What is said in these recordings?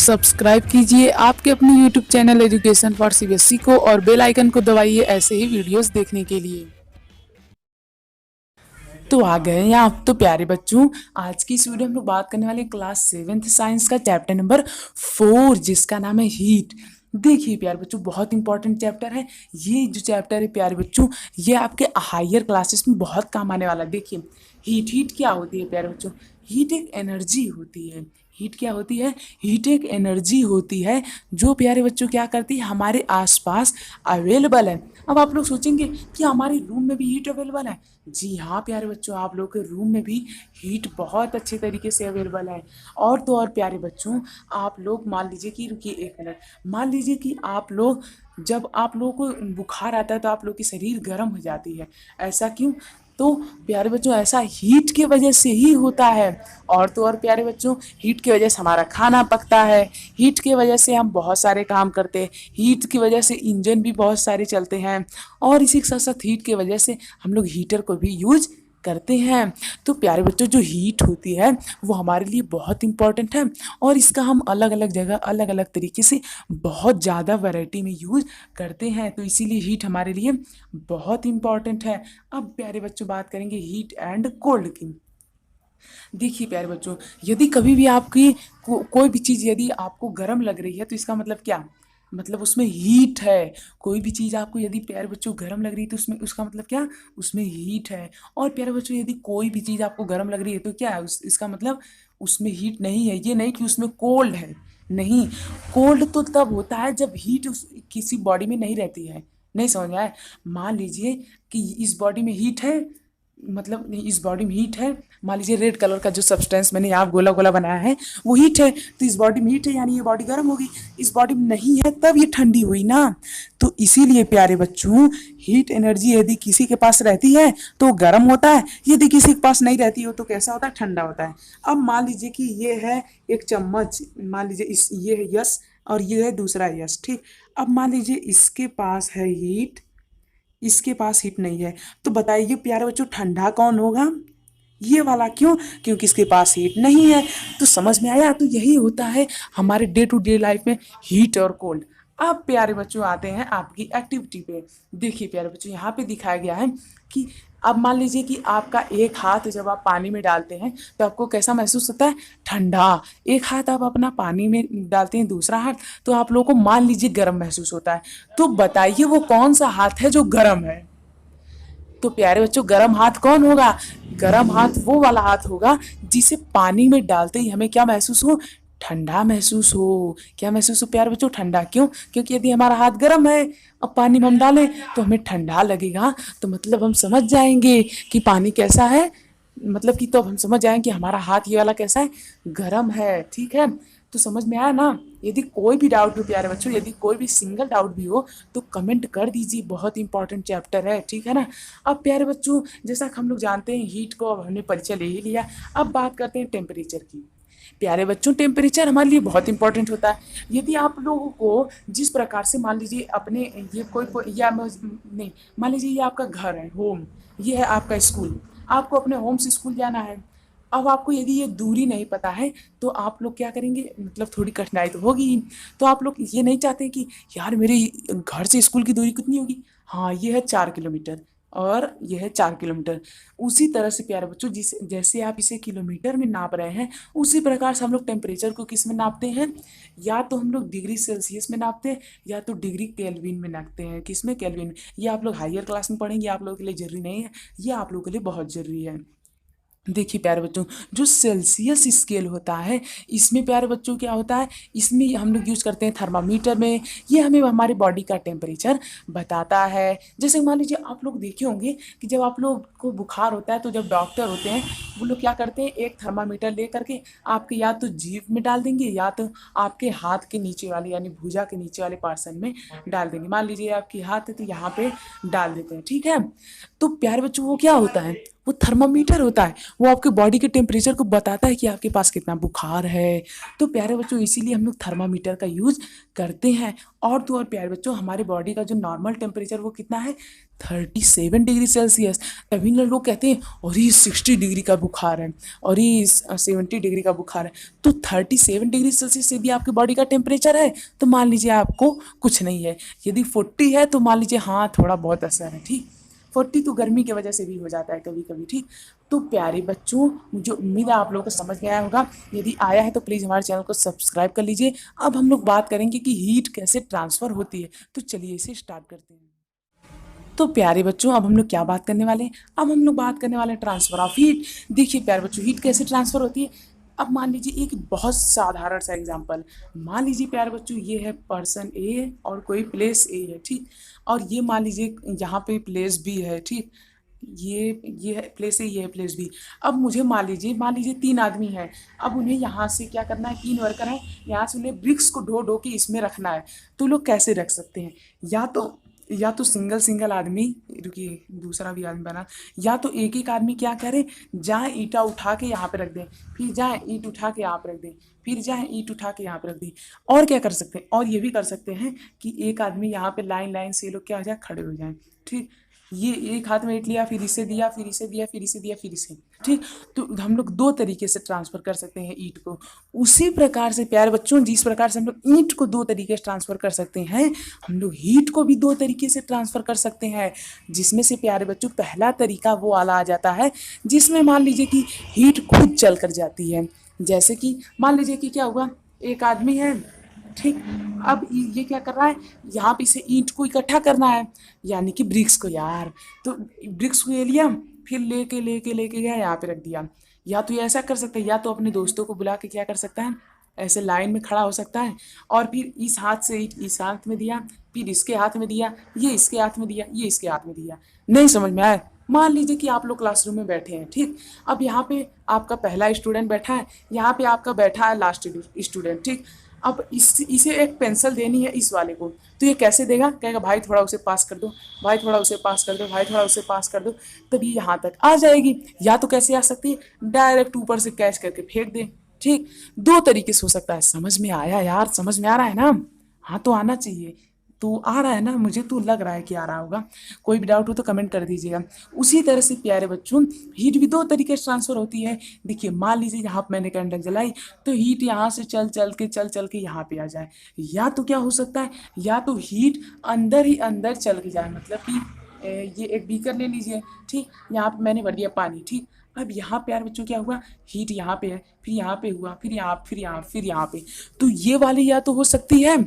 Subscribe कीजिए आपके अपने YouTube channel education for CBSE को और बेल आइकन को दबाइए ऐसे ही वीडियोस देखने के लिए। तो आ गए हैं आप तो प्यारे बच्चों, आज की इस वीडियो में हम लोग बात करने वाले क्लास 7th साइंस का चैप्टर नंबर 4 जिसका नाम है हीट। देखिए प्यारे बच्चों, बहुत इंपॉर्टेंट चैप्टर है ये। जो चैप्टर है प्यारे बच्चों, ये आपके हायर क्लासेस में बहुत काम आने वाला है। देखिए हीट क्या होती है प्यारे बच्चों? हीट एक एनर्जी होती है। हीट क्या होती है? हीट एक एनर्जी होती है जो प्यारे बच्चों क्या करती है, हमारे आसपास अवेलेबल है। अब आप लोग सोचेंगे कि हमारे रूम में भी हीट अवेलेबल है। जी हाँ प्यारे बच्चों, आप लोग के रूम में भी हीट बहुत अच्छे तरीके से अवेलेबल है। और तो और प्यारे बच्चों, आप लोग मान लीजिए कि, रुकिए एक मिनट, मान लीजिए कि आप लोग, जब आप लोगों को बुखार आता है तो आप लोग की शरीर गर्म हो जाती है। ऐसा क्यों? तो प्यारे बच्चों, ऐसा हीट की वजह से ही होता है। और तो और प्यारे बच्चों, हीट की वजह से हमारा खाना पकता है, हीट की वजह से हम बहुत सारे काम करते हैं, हीट की वजह से इंजन भी बहुत सारे चलते हैं, और इसी के साथ साथ हीट की वजह से हम लोग हीटर को भी यूज करते हैं। तो प्यारे बच्चों, जो हीट होती है वो हमारे लिए बहुत इंपॉर्टेंट है, और इसका हम अलग अलग जगह अलग अलग तरीके से बहुत ज़्यादा वैरायटी में यूज करते हैं। तो इसीलिए हीट हमारे लिए बहुत इंपॉर्टेंट है। अब प्यारे बच्चों बात करेंगे हीट एंड कोल्ड की। देखिए प्यारे बच्चों, यदि कभी भी आपकी कोई भी चीज़ यदि आपको गर्म लग रही है तो इसका मतलब क्या? मतलब उसमें हीट है। कोई भी चीज़ आपको यदि प्यारे बच्चों गर्म लग रही है तो उसमें उसका मतलब क्या? उसमें हीट है। और प्यारे बच्चों, यदि कोई भी चीज़ आपको गर्म लग रही है तो क्या है इसका मतलब उसमें हीट नहीं है। ये नहीं कि उसमें कोल्ड है, नहीं। कोल्ड तो तब होता है जब हीट किसी बॉडी में नहीं रहती है। नहीं समझ में आया? मान लीजिए कि इस बॉडी में हीट है, मतलब इस बॉडी में हीट है। मान लीजिए रेड कलर का जो सब्सटेंस मैंने यहाँ गोला गोला बनाया है वो हीट है, तो इस बॉडी में हीट है यानी ये बॉडी गर्म होगी। इस बॉडी में नहीं है तब ये ठंडी हुई ना। तो इसीलिए प्यारे बच्चों, हीट एनर्जी यदि किसी के पास रहती है तो गर्म होता है, यदि किसी के पास नहीं रहती हो तो कैसा होता है? ठंडा होता है। अब मान लीजिए कि ये है एक चम्मच, मान लीजिए ये है यस और ये है दूसरा यस, ठीक। अब मान लीजिए इसके पास है हीट, इसके पास हीट नहीं है, तो बताइए प्यारे बच्चों ठंडा कौन होगा? ये वाला। क्यों? क्योंकि इसके पास हीट नहीं है। तो समझ में आया? तो यही होता है हमारे डे टू डे लाइफ में, हीट और कोल्ड। अब प्यारे बच्चों आते हैं आपकी एक्टिविटी पे। देखिए प्यारे बच्चों, यहाँ पे दिखाया गया है कि अब मान लीजिए कि आपका एक हाथ जब आप पानी में डालते हैं तो आपको कैसा महसूस होता है? ठंडा। एक हाथ आप अपना पानी में डालते हैं, दूसरा हाथ तो आप लोगों को मान लीजिए गर्म महसूस होता है। तो बताइए वो कौन सा हाथ है जो गर्म है? तो प्यारे बच्चों, गरम हाथ कौन होगा? गरम हाथ वो वाला हाथ होगा जिसे पानी में डालते ही हमें क्या महसूस हो? ठंडा महसूस हो। क्या महसूस हो प्यारे बच्चों? ठंडा। क्यों? क्योंकि यदि हमारा हाथ गर्म है, अब पानी में हम डालें तो हमें ठंडा लगेगा। तो मतलब हम समझ जाएंगे कि पानी कैसा है, मतलब कि तो अब हम समझ जाएंगे कि हमारा हाथ ये वाला कैसा है? गर्म है। ठीक है, तो समझ में आया ना? यदि कोई भी डाउट हो प्यारे बच्चों, यदि कोई भी सिंगल डाउट भी हो तो कमेंट कर दीजिए, बहुत इंपॉर्टेंट चैप्टर है, ठीक है ना। अब प्यारे बच्चों, जैसा कि हम लोग जानते हैं हीट को अब हमने परिचय ले ही लिया, अब बात करते हैं टेम्परेचर की। प्यारे बच्चों, टेम्परेचर हमारे लिए बहुत इंपॉर्टेंट होता है। यदि आप लोगों को जिस प्रकार से, मान लीजिए अपने ये या नहीं, मान लीजिए ये आपका घर है, होम, ये है आपका स्कूल, आपको अपने होम से स्कूल जाना है। अब आपको यदि ये दूरी नहीं पता है तो आप लोग क्या करेंगे? मतलब थोड़ी कठिनाई तो होगी ही। तो आप लोग ये नहीं चाहते कि यार मेरे घर से स्कूल की दूरी कितनी होगी? हाँ, ये है 4 किलोमीटर और ये है 4 किलोमीटर। उसी तरह से प्यारे बच्चों, जिस जैसे आप इसे किलोमीटर में नाप रहे हैं, उसी प्रकार से हम लोग टेम्परेचर को किस में नापते हैं? या तो हम लोग डिग्री सेल्सियस में नापते हैं या तो डिग्री केल्विन में नापते हैं। किस में? केल्विन में। ये आप लोग हायर क्लास में पढ़ेंगे, आप लोगों के लिए जरूरी नहीं है, ये आप लोगों के लिए बहुत जरूरी है। देखिए प्यारे बच्चों, जो सेल्सियस स्केल होता है, इसमें प्यारे बच्चों क्या होता है, इसमें हम लोग यूज करते हैं थर्मामीटर में। ये हमें हमारे बॉडी का टेम्परेचर बताता है। जैसे मान लीजिए आप लोग देखे होंगे कि जब आप लोग को बुखार होता है तो जब डॉक्टर होते हैं वो लोग क्या करते हैं, एक थर्मामीटर ले करके आपके या तो जीभ में डाल देंगे या तो आपके हाथ के नीचे वाले यानी भुजा के नीचे वाले पार्सन में डाल देंगे। मान लीजिए आपकी हाथ है तो यहाँ पे डाल देते हैं, ठीक है। तो प्यारे बच्चों वो क्या होता है, वो थर्मामीटर होता है, वो आपके बॉडी के टेम्परेचर को बताता है कि आपके पास कितना बुखार है। तो प्यारे बच्चों इसीलिए हम लोग थर्मामीटर का यूज करते हैं। और तो और प्यारे बच्चों हमारे बॉडी का जो नॉर्मल टेम्परेचर वो कितना है, 37 डिग्री सेल्सियस। तभी ना लोग कहते हैं और ये 60 डिग्री का बुखार है और ये 70 डिग्री का बुखार है। तो 37 डिग्री सेल्सियस से भी आपकी बॉडी का टेम्परेचर है तो मान लीजिए आपको कुछ नहीं है। यदि 40 है तो मान लीजिए हाँ थोड़ा बहुत असर है, ठीक। 40 तो गर्मी की वजह से भी हो जाता है कभी कभी, ठीक। तो प्यारे बच्चों मुझे उम्मीद है आप लोगों को समझ में आया होगा। यदि आया है तो प्लीज़ हमारे चैनल को सब्सक्राइब कर लीजिए। अब हम लोग बात करेंगे कि हीट कैसे ट्रांसफ़र होती है, तो चलिए इसे स्टार्ट करते हैं। तो प्यारे बच्चों अब हम लोग क्या बात करने वाले हैं, अब हम लोग बात करने वाले हैं ट्रांसफ़र ऑफ हीट। देखिए प्यारे बच्चों हीट कैसे ट्रांसफ़र होती है। अब मान लीजिए एक बहुत साधारण सा एग्जांपल, मान लीजिए प्यारे बच्चों ये है पर्सन ए और कोई प्लेस ए है, ठीक। और ये मान लीजिए यहाँ पे प्लेस बी है, ठीक। ये है प्लेस ए, ये है प्लेस बी। अब मुझे मान लीजिए 3 आदमी हैं। अब उन्हें यहाँ से क्या करना है, 3 वर्कर हैं, यहाँ से उन्हें ब्रिक्स को ढो ढो के इसमें रखना है। तो लोग कैसे रख सकते हैं, या तो सिंगल सिंगल आदमी, रुकिए दूसरा भी आदमी बना, या तो एक एक आदमी क्या करे, जहाँ ईंटा उठा के यहाँ पे रख दें, फिर जहाँ ईंट उठा के यहाँ पे रख दें, फिर जहाँ ईंट उठा के यहाँ पे रख दें। और क्या कर सकते हैं, और ये भी कर सकते हैं कि एक आदमी यहाँ पे लाइन लाइन से लोग क्या हो जाए, खड़े हो जाएं, ठीक। ये एक हाथ में ईंट लिया, फिर इसे दिया, फिर इसे दिया, फिर इसे दिया, फिर इसे, ठीक। तो हम लोग 2 तरीके से ट्रांसफ़र कर सकते हैं ईंट को। उसी प्रकार से प्यारे बच्चों जिस प्रकार से हम लोग ईंट को 2 तरीके से ट्रांसफ़र कर सकते हैं, हम लोग हीट को भी 2 तरीके से ट्रांसफ़र कर सकते हैं। जिसमें से प्यारे बच्चों पहला तरीका वो वाला आ जाता है जिसमें मान लीजिए कि हीट खुद जल कर जाती है। जैसे कि मान लीजिए कि क्या हुआ, एक आदमी है, ठीक। अब ये क्या कर रहा है, यहाँ पे इसे ईंट को इकट्ठा करना है, यानी कि ब्रिक्स को यार। तो ब्रिक्स को ये लिया, फिर लेके लेके लेके गया यहाँ पे रख दिया। या तो ये ऐसा कर सकता है, या तो अपने दोस्तों को बुला के क्या कर सकता है, ऐसे लाइन में खड़ा हो सकता है और फिर इस हाथ से ईंट इस हाथ में दिया, फिर इसके हाथ में दिया, ये इसके हाथ में दिया, ये इसके हाथ में दिया। नहीं समझ में आया। मान लीजिए कि आप लोग क्लासरूम में बैठे हैं, ठीक। अब यहाँ पे आपका पहला स्टूडेंट बैठा है, यहाँ पे आपका बैठा है लास्ट स्टूडेंट, ठीक। अब इसे एक पेंसिल देनी है इस वाले को, तो ये कैसे देगा, कहेगा भाई थोड़ा उसे पास कर दो, भाई थोड़ा उसे पास कर दो, भाई थोड़ा उसे पास कर दो, तभी यहाँ तक आ जाएगी। या तो कैसे आ सकती है, डायरेक्ट ऊपर से कैच करके फेंक दे, ठीक। 2 तरीके से हो सकता है। समझ में आया यार, समझ में आ रहा है ना, हाँ तो आना चाहिए। तो आ रहा है ना, मुझे तो लग रहा है कि आ रहा होगा। कोई भी डाउट हो तो कमेंट कर दीजिएगा। उसी तरह से प्यारे बच्चों हीट भी 2 तरीके से ट्रांसफ़र होती है। देखिए मान लीजिए यहाँ पे मैंने कैंडल जलाई, तो हीट यहाँ से चल के यहाँ पे आ जाए। या तो क्या हो सकता है, या तो हीट अंदर ही अंदर चल के जाए, मतलब कि ये एक बीकर ले लीजिए, ठीक। यहाँ पे मैंने भर दिया पानी, ठीक। अब यहाँ प्यारे बच्चों क्या हुआ, हीट यहाँ पे है, फिर यहाँ पे हुआ, फिर यहाँ पे। तो ये वाली या तो हो सकती है,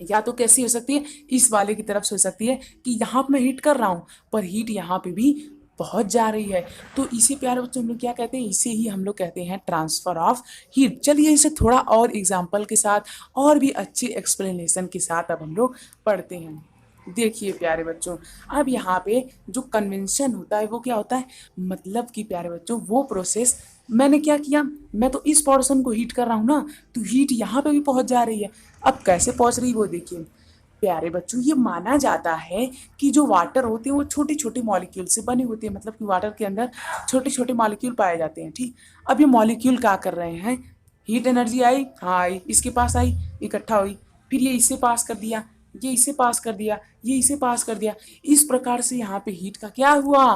या तो कैसी हो सकती है, इस वाले की तरफ से हो सकती है कि यहाँ पे मैं हीट कर रहा हूँ पर हीट यहाँ पे भी पहुँच जा रही है। तो इसे प्यारे बच्चों हम लोग क्या कहते हैं, इसे ही हम लोग कहते हैं ट्रांसफ़र ऑफ हीट। चलिए इसे थोड़ा और एग्जाम्पल के साथ और भी अच्छे एक्सप्लेनेशन के साथ अब हम लोग पढ़ते हैं। देखिए प्यारे बच्चों, अब यहाँ पे जो कन्वेंशन होता है वो क्या होता है, मतलब कि प्यारे बच्चों वो प्रोसेस मैंने क्या किया, मैं तो इस पोर्शन को हीट कर रहा हूँ ना, तो हीट यहाँ पे भी पहुँच जा रही है। अब कैसे पहुँच रही है वो देखिए प्यारे बच्चों, ये माना जाता है कि जो वाटर होते हैं वो छोटे छोटे मॉलिक्यूल से बने होते हैं, मतलब कि वाटर के अंदर छोटे छोटे मॉलिक्यूल पाए जाते हैं, ठीक। अब ये मॉलिक्यूल क्या कर रहे हैं, हीट एनर्जी आई, हाँ आई, इसके पास आई, इकट्ठा हुई, फिर ये इसे पास कर दिया, ये इसे पास कर दिया, ये इसे पास कर दिया। इस प्रकार से यहाँ पे हीट का क्या हुआ,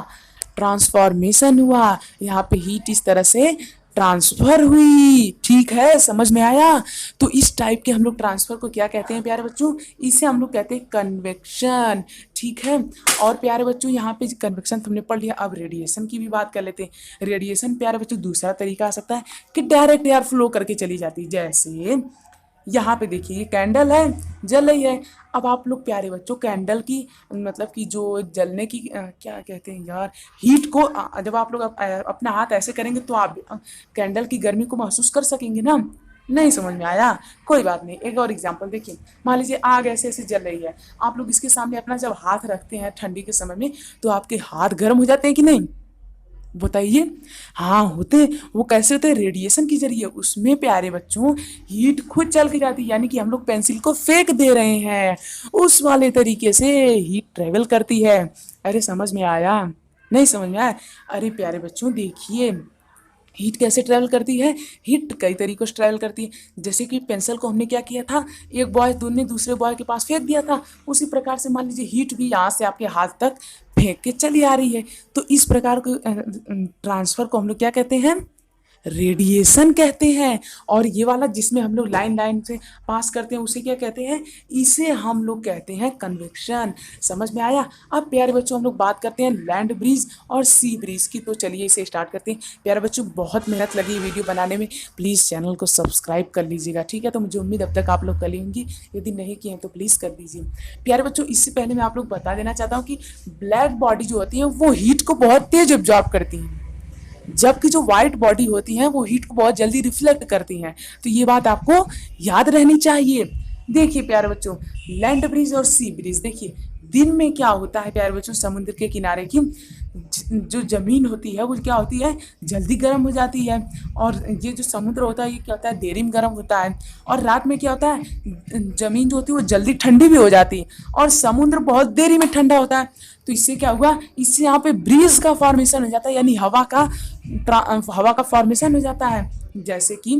ट्रांसफॉर्मेशन हुआ। यहाँ पे हीट इस तरह से ट्रांसफर हुई, ठीक है, समझ में आया। तो इस टाइप के हम लोग ट्रांसफर को क्या कहते हैं प्यारे बच्चों, इसे हम लोग कहते हैं कन्वेक्शन, ठीक है। और प्यारे बच्चों यहाँ पे कन्वेक्शन हमने पढ़ लिया, अब रेडिएशन की भी बात कर लेते हैं। रेडिएशन प्यारे बच्चों दूसरा तरीका आ सकता है कि डायरेक्ट एयर फ्लो करके चली जाती है। जैसे यहाँ पे देखिए ये कैंडल है, जल रही है। अब आप लोग प्यारे बच्चों कैंडल की मतलब कि जो जलने की क्या कहते हैं यार, हीट को जब आप लोग अपना हाथ ऐसे करेंगे तो आप कैंडल की गर्मी को महसूस कर सकेंगे ना। नहीं समझ में आया, कोई बात नहीं। एक और एग्जांपल देखिए, मान लीजिए आग ऐसे ऐसे जल रही है, आप लोग इसके सामने अपना जब हाथ रखते हैं ठंडी के समय में तो आपके हाथ गर्म हो जाते हैं कि नहीं, बताइए। हाँ होते हैं। वो कैसे होते हैं, रेडिएशन के जरिए। उसमें प्यारे बच्चों हीट खुद चल के जाती है, यानी कि हम लोग पेंसिल को फेंक दे रहे हैं, उस वाले तरीके से हीट ट्रेवल करती है। अरे समझ में आया। नहीं समझ में आया? अरे प्यारे बच्चों देखिए, हीट कैसे ट्रैवल करती है। हीट कई तरीकों से ट्रैवल करती है। जैसे कि पेंसिल को हमने क्या किया था, एक बॉय ने दूसरे बॉय के पास फेंक दिया था, उसी प्रकार से मान लीजिए हीट भी यहाँ से आपके हाथ तक फेंक के चली आ रही है। तो इस प्रकार के ट्रांसफर को हम लोग क्या कहते हैं, रेडिएशन कहते हैं। और ये वाला जिसमें हम लोग लाइन लाइन से पास करते हैं उसे क्या कहते हैं, इसे हम लोग कहते हैं कन्वेक्शन। समझ में आया? अब प्यारे बच्चों हम लोग बात करते हैं लैंड ब्रिज और सी ब्रिज की। तो चलिए इसे स्टार्ट करते हैं। प्यारे बच्चों बहुत मेहनत लगी वीडियो बनाने में, प्लीज़ चैनल को सब्सक्राइब कर लीजिएगा, ठीक है? तो मुझे उम्मीद अब तक आप लोग कर ली होंगी, यदि नहीं किए हैं तो प्लीज़ कर दीजिए। प्यारे बच्चों इससे पहले मैं आप लोग बता देना चाहता हूँ कि ब्लैक बॉडी जो होती है वो हीट को बहुत तेज एब्जॉर्ब करती हैं, जबकि जो व्हाइट बॉडी होती हैं वो हीट को बहुत जल्दी रिफ्लेक्ट करती हैं। तो ये बात आपको याद रहनी चाहिए। देखिए प्यारे बच्चों, लैंड ब्रिज और सी ब्रिज, देखिए दिन में क्या होता है प्यारे बच्चों, समुद्र के किनारे की जो जमीन होती है वो क्या होती है, जल्दी गर्म हो जाती है। और ये जो समुद्र होता है ये क्या होता है, देरी में गर्म होता है। और रात में क्या होता है, जमीन जो होती है वो जल्दी ठंडी भी हो जाती है, और समुद्र बहुत देरी में ठंडा होता है। तो इससे क्या हुआ, इससे यहाँ पे ब्रीज का फॉर्मेशन हो जाता है, यानी हवा का फॉर्मेशन हो जाता है। जैसे कि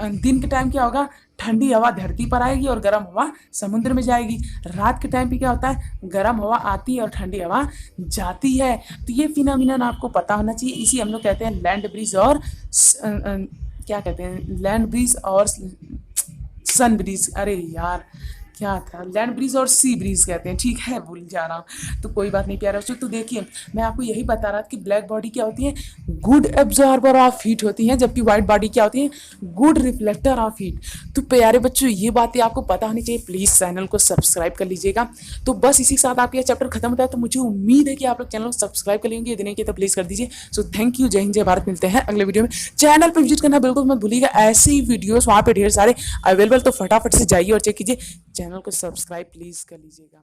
दिन के टाइम क्या होगा, ठंडी हवा धरती पर आएगी और गर्म हवा समुद्र में जाएगी। रात के टाइम पे क्या होता है, गर्म हवा आती है और ठंडी हवा जाती है। तो ये फिनोमिनन आपको पता होना चाहिए। इसी हम लोग कहते हैं लैंड ब्रिज और क्या कहते हैं, लैंड ब्रिज और सन ब्रिज। अरे यार क्या था, लैंड ब्रिज और सी ब्रिज कहते हैं, ठीक है भूल जा रहा हूँ। तो कोई बात नहीं प्यारे बच्चों। तो देखिए मैं आपको यही बता रहा था कि ब्लैक बॉडी क्या होती है, गुड एब्जॉर्बर ऑफ हीट होती है, जबकि व्हाइट बॉडी क्या होती है, गुड रिफ्लेक्टर ऑफ हीट। तो प्यारे बच्चों ये बातें आपको पता होनी चाहिए, प्लीज़ चैनल को सब्सक्राइब कर लीजिएगा। तो बस इसी के साथ आपका चैप्टर खत्म होता है। तो मुझे उम्मीद है कि आप लोग चैनल को सब्सक्राइब कर लेंगे, यदि नहीं किया तो प्लीज़ कर दीजिए। सो थैंक यू, जय हिंद जय भारत। मिलते हैं अगले वीडियो में। चैनल पर विजिट करना बिल्कुल मत भूलिएगा, ऐसे ही वीडियोस वहाँ पे ढेर सारे अवेलेबल, तो फटाफट से जाइए और चेक कीजिए। चैनल को सब्सक्राइब प्लीज़ कर लीजिएगा।